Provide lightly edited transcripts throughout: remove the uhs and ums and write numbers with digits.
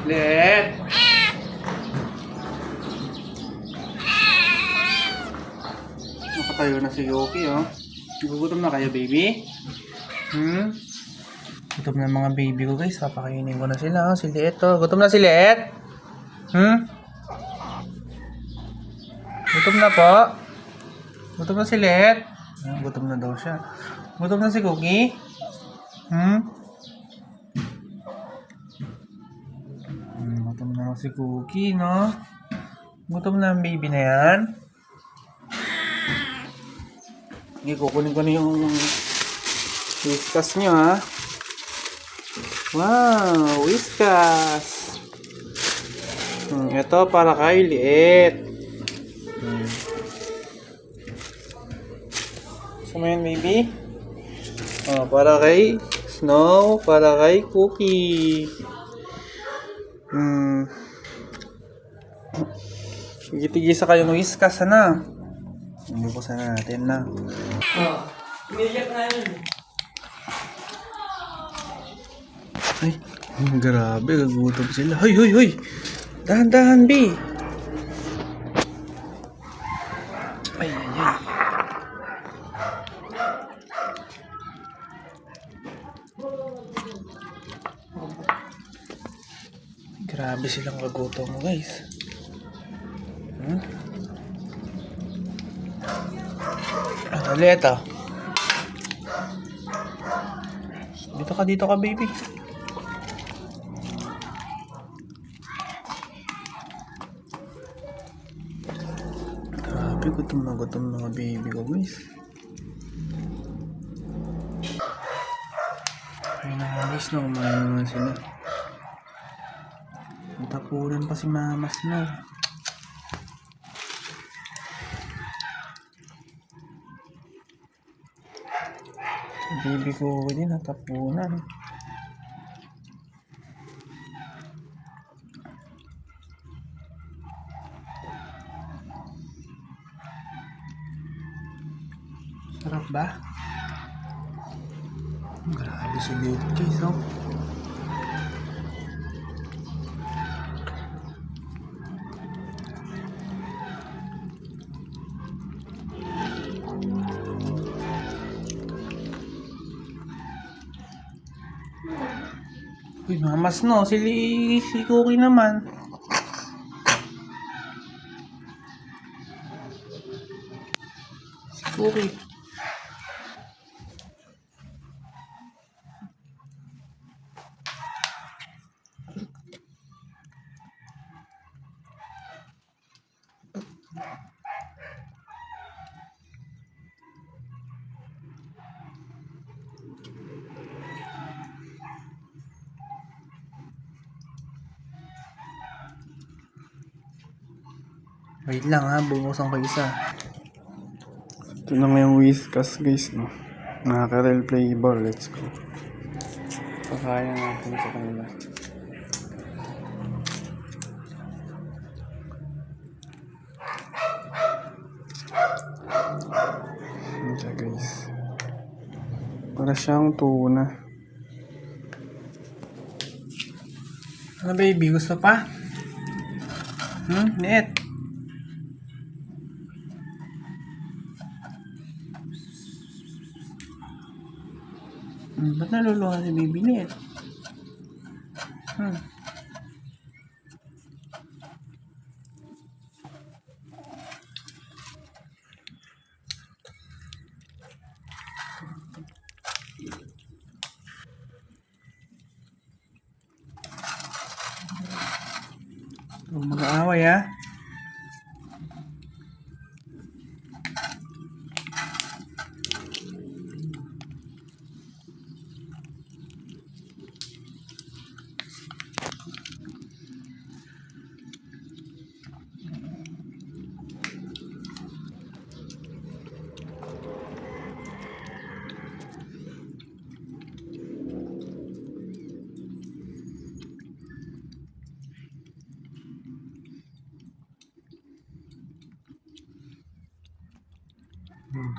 Let. Nakatayo na si Yoki, oh. Gugutom na kayo, baby? Gutom na mga baby ko, guys. Papakainin ko na sila, oh. Si Liet, oh. Gutom na si Liet? Gutom na po? Gutom na si Liet? Gutom na daw siya. Gutom na si Cookie? Gutom na si Cookie, no? Gutom na ang baby na yan. Sige, kukunin ko na yung whiskas nyo, ha? Wow, whiskas. Ito para kay Liet. Gusto mo yan, baby? Para kay Snow, para kay Cookie. Tigisa kayong whiskas, na. Hindi po sana natin na. Umiyak na yun. Ay, grabe, gagutom sila. Hoy, hoy, hoy! Dahan-dahan, B! Ay, ay, ay. Grabe silang kagutom mo, guys. Liet, ah. Dito ka, baby. Grabe, gutom mga baby ko, guys. Ay, nakalis na kumain naman sila. Tapunan pa si Mama Snow. Baby ko din natapunan. Sarap ba? Grabe si Liet, guys, oh. Uy, mamas, no? Si Cookie naman. Si Cookie. Wait lang, ha, bumusan ko isa. Ito na nga yung whiskas, guys, no? Nakaka-real flavor, let's go. Pakaya natin sa kanila. Ito, guys. Para siyang tuna. Ano, baby? Gusto pa? Net? Ba't naluluha si baby Net? Huwag mag-aaway, ha?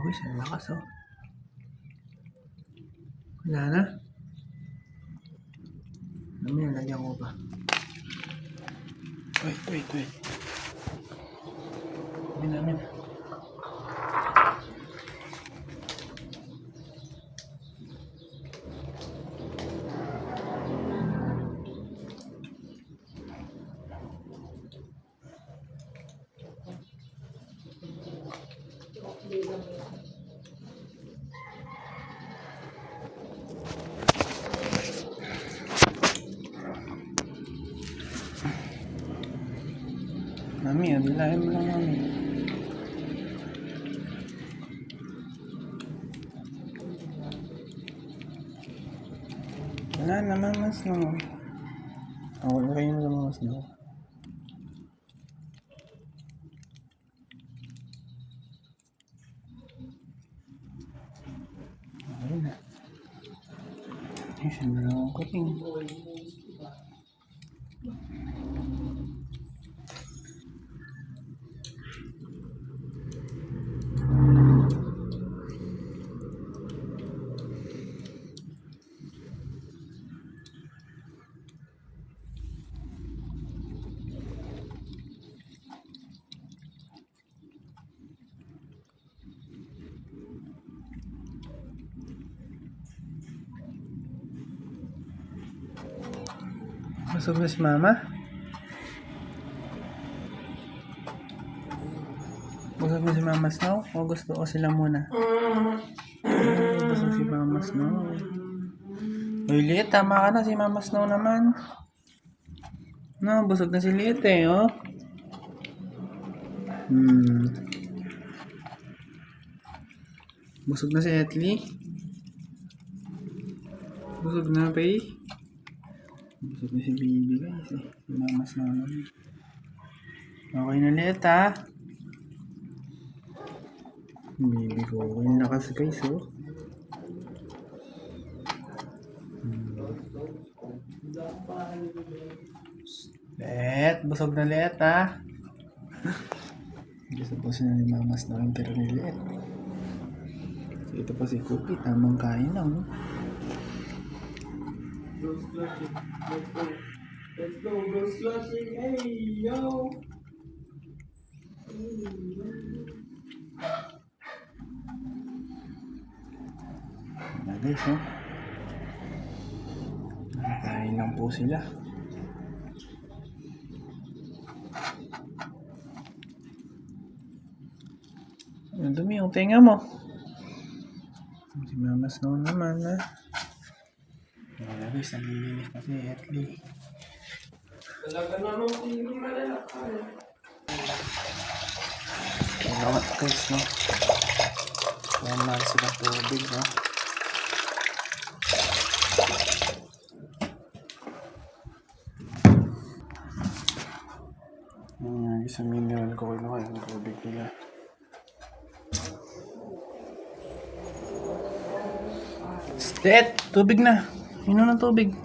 Guys, ang lakas, oh. Wala na. Ano yan, lagyan ko pa. Wait. Amin. Mami, adilahin mo lang, mami. Wala naman, mas no. Wala kayo naman, mas no. Ayun na. Ay, siyempre lang ako kuting. Busog na si mama? Busog na si mama Snow? O gusto ko sila muna? Ay, busog si mama Snow. Uy, Liet, tama ka na. Si mama Snow naman. No, busog na si Liet eh, oh. Busog na si Etli. Busog na, Pei. Busog na si baby, guys eh. Si mama Snow naman. Okay na Liet, ha? Baby ko, okay na kasi guys, oh. Let, busog na Let, ha? Gusto po sila ni Mama Snow yung tira ni Let. So, ito pa si Cookie, tamang kain lang, no? Let's go, slushing, hey, yo! Na guys, oh. Kain lang po sila. Ang dumi yung tenga mo. Si Mama Snow naman, ha? Wala guys, nalilinis na si Etli. Talaga naman hindi malalakay. Salamat guys, no? Salamat sila tubig, no? Sa mineral ko kinuha yung tubig nila. Let! Tubig na! Inom ng tubig.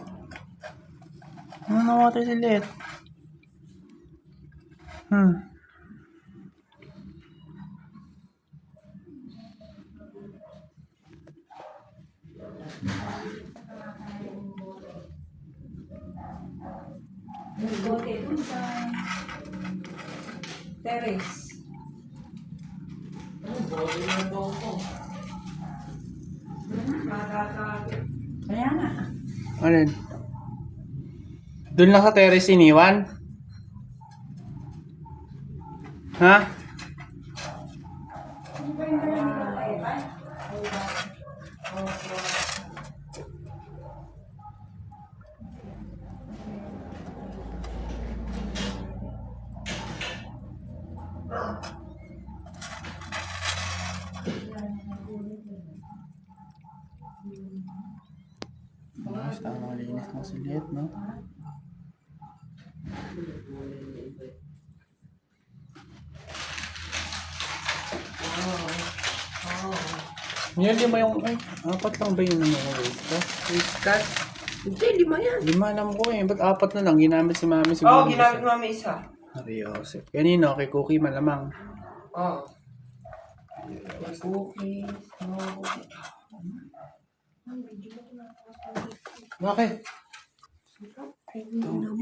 Inom ng water si Let. Nagbote dun sa terrace. Body na to ko. Makakakit. Kaya nga. Alin? Doon lang sa terrace iniwan? Ha? Ano ba yung dala nila tayo ba? Basta malinis na si Let, no? Yan, lima yung... Ay, apat lang ba yun yung whiskas? Whiskas? Hindi, 5 yan. Lima alam ko eh. Ba't apat na lang? Ginamit si mami Oo, siguro. ginamit mo may isa. Seryoso. Kanino? Kay Cookie malamang. Oo. May cookies. No. Bakit? Ito,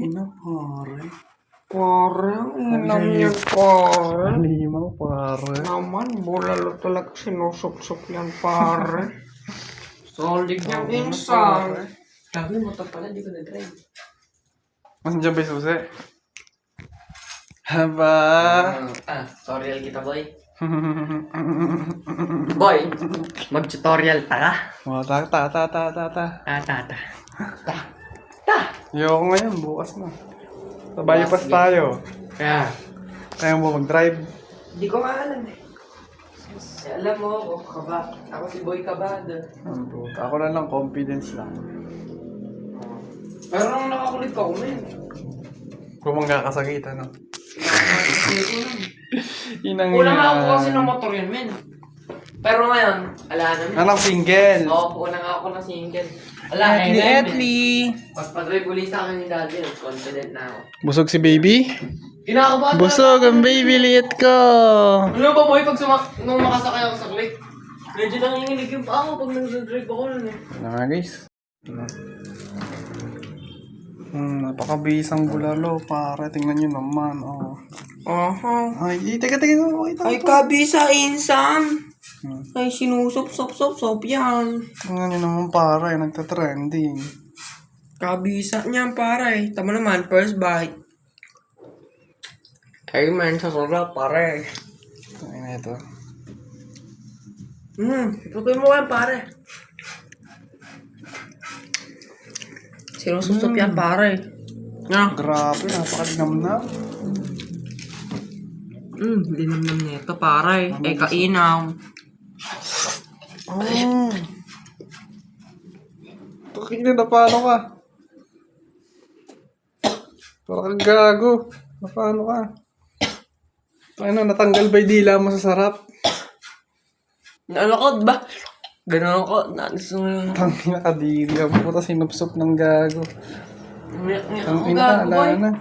ina pare. Pare, ang inam yan, pare. Limaw, pare. Naman, bulalo talaga sinusup-sup yan, pare. Solid niyang insan. Sabi mo, pala, di ko na-drive. Mas dyan ba yung susi? Haba. Tutorial kita, boy. Boy, mag-tutorial ta ka? Oh, ta. Ayoko ngayon, bukas na. Sa bypass tayo. Kaya, Kaya mo mag-drive. hindi ko nga alam eh. Alam mo ako, ako si Boy Kabado. Ako na lang, confidence lang. Pero nung nakakulit ka, umin. Kung magkakasakit, ano? Inang Kulang ako kasi ng motor yun, men. Pero ngayon, ala na, men. Anong single? Oo, kulang ako ng single. Ala, Etli. Pag-drive uli sa akin ni Daddy, confident na ako. Busog si baby? Kinakabahan na Busog ang baby, liit ko. Ano ba, boy, pag nung makasakay ako sa click, medyo nanginginig yung pa ako pag nag-drive ako nun eh. Ano nga guys? Napakabisang bulalo, pare. Tingnan nyo naman, oh. Aha. Ay, teka, makita Ay, ko. kabisa, insan. Hmm. Ay, sinusup-sup-sup-sup yan. Tingnan nyo naman, pare. Nagtatrending. Kabisa niyan, pare. Tama naman, first bite. Ay, man, sa sarap, pare. Ay na ito. Tutoy mo yan, pare. Sinusup yan, pare. Nga. Grabe, napakalinamnam. Linamnam nito, pare. Ay, kainaw. Oh. Pakinggan na paano ka? Parang kang gago. Paano ka? Ano, natanggal ba yung dila mo sa sarap? Nalakot ba? Ganun ako. Tangin na kadiri. Ang puta sinupsup ng gago. Ang Ang pinakaalala na.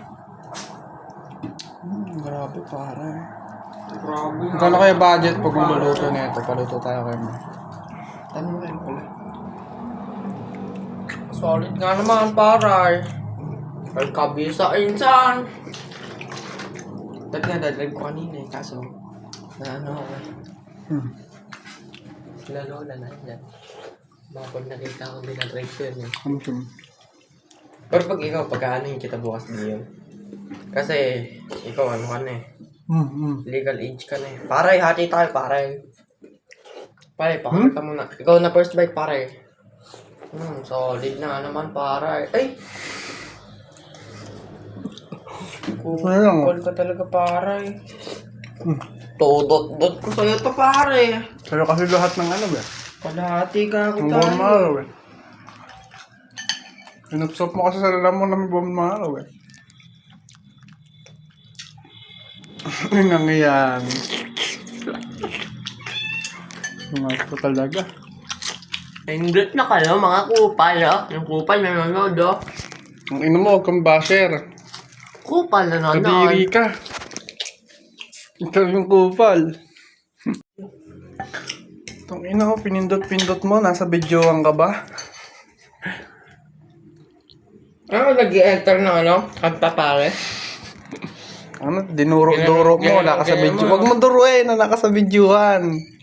Grabe pare. Grabe. Magkano kaya budget pag magluluto na ito? Paluto tayo kayo mo. Tanong mo kayo pala. Solid nga naman, pare. Ay, kabisa, insan. Dati nga, dadrive ko kanina eh. Kaso, ano ako eh. Lalo na yan. Baka pag nakita ko dinadrive ko yun eh. Ano yun? Pero pag ikaw, pagkaanin kita bukas din yun. Kasi, ikaw ano ka na eh. Legal age ka na eh. Pare, hati tayo, pare. Pare, pakita mo na. Ikaw na first bite, pare. Solid na naman, pare. Ay! Sayang. Call ka talaga, pare. Tudot-dot ko sa'yo to, pare. Pero kasi lahat ng ano ba? Kalahati ka ako Ang buwan maaraw eh. Sinupsup mo kasi sa lalamon na may buwan maaraw eh. Yung nangyayari. Sumagot ko talaga. Ingrit na kayo, mga kupal, oh. Yung kupal nanonood, oh. Ang ino mo, huwag kang basher. Kupal nanonood. Kadiri ka. Ikaw yung kupal. Itong ina ko, pinindot-pindot mo. Nasa videoan ka ba? Ano, nag-i-enter ng ano? Kanta, pare. Ano, dinuro-duro mo. Wala ka sa video. Huwag mo duruin na naka sa videoan.